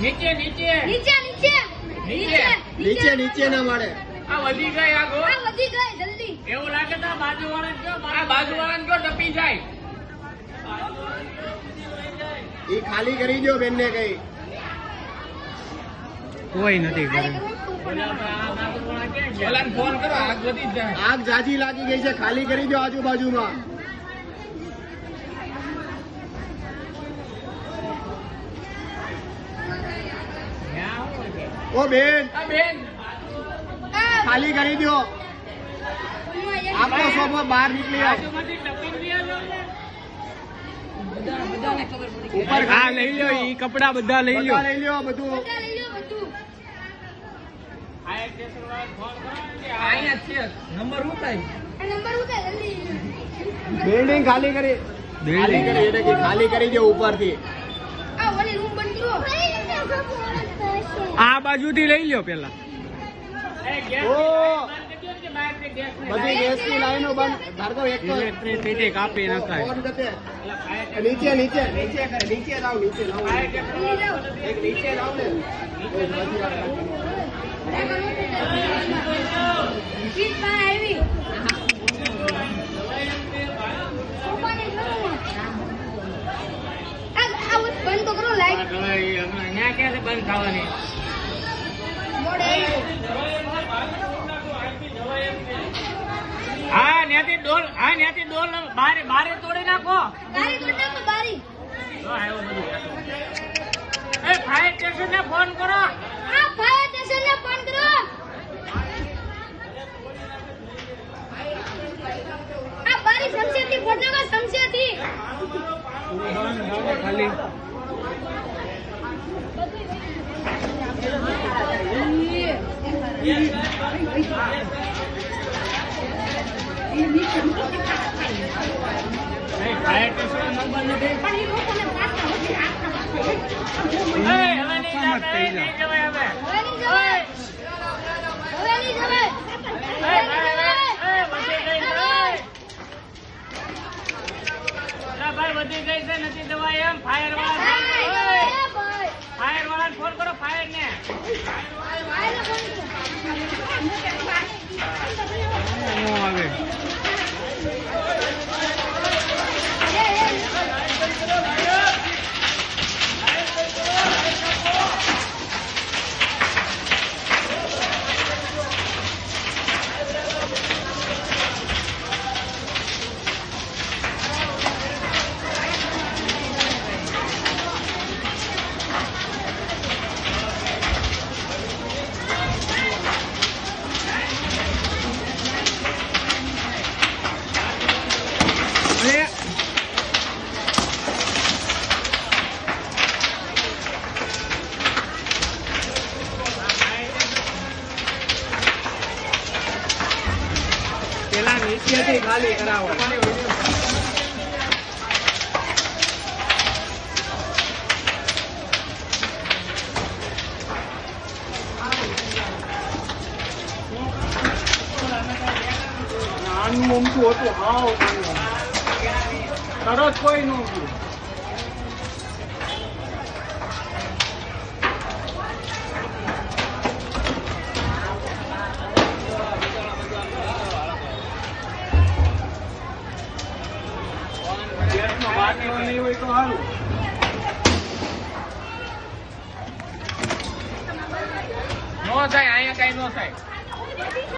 નીચે નીચે નીચે નીચે નીચે નીચે નીચે ના મળે. આ વધી ગઈ આ ગો આ વધી ગઈ જલ્દી. એવું લાગે તો બાજુવાળાને કયો આ બાજુવાળાને કયો ટપી જાય ઈ ખાલી કરી દો બેન ને કઈ. કોઈ નથી કરે. પેલા ફોન કરો આગ વધી જાય આગ જાજી લાગી ગઈ છે, ખાલી કરી દો આજુબાજુમાં. ઓ બેન આ બેન ખાલી કરી દો. આપનો સોફો બહાર નીકળી આવો. બાજુમાંથી ટપી ગયા ઉપર આ લઈ લો, ઈ કપડા બધા લઈ લો. બધા લઈ લ્યો બધું. બધા લઈ લો બધું. અહીંયા છે નંબર શું થાય આ નંબર ઉતાર જલ્દી. બિલ્ડિંગ ખાલી કરી. ખાલી કરી એટલે કે ખાલી કરી દો ઉપરથી. આ ઓલી રૂમ બંધ કરો. આ બાજુથી લઈ લો પેલા. ઓ બધી ગેસની લાઈનો બંધ. ભાર્ગવ એક તો ઇલેક્ટ્રિસિટી કાપી નખાય. ફોન કરતે. નીચે નીચે નીચે કરે. નીચે લાવ નીચે લાવ. એક નીચે લાવ ને. સીટ બહાર આવી. સોફાને જોયું. આ બંધ તો કરો લાઈટ. અહીંયા ક્યાં બંધ થવાની મોડે આવી. હા ન્યાથી ડોલ બારે બારે તોડી નાખો બારી તોડ નાખો બારી. એ ફાયર સ્ટેશન ને ફોન કરો આ ફાયર સ્ટેશનને ફોન કરો. આ બારી શમશેરથી ફોડ નાખો શમશેરથી. ખાલી ફાયર સ્ટેશન નંબર નથી પણ એ લોકોને પાછા હોતી આખા હવે નહીં જવાય હવે હવે નહીં જવાય. હવે નહીં જવાય. વધી ગઈ છે નથી દવાઈ એમ ફાયર વાળા ફોન કરો ફાયર ને નો આવે. પેલા નીચેથી ખાલી કરાવો. નાનું અમથું હતું હાવ તરત કોઈ નહોતું. બાટલો નહીં હોય તો સારું. નો થાય અહીંયા કઈ નો થાય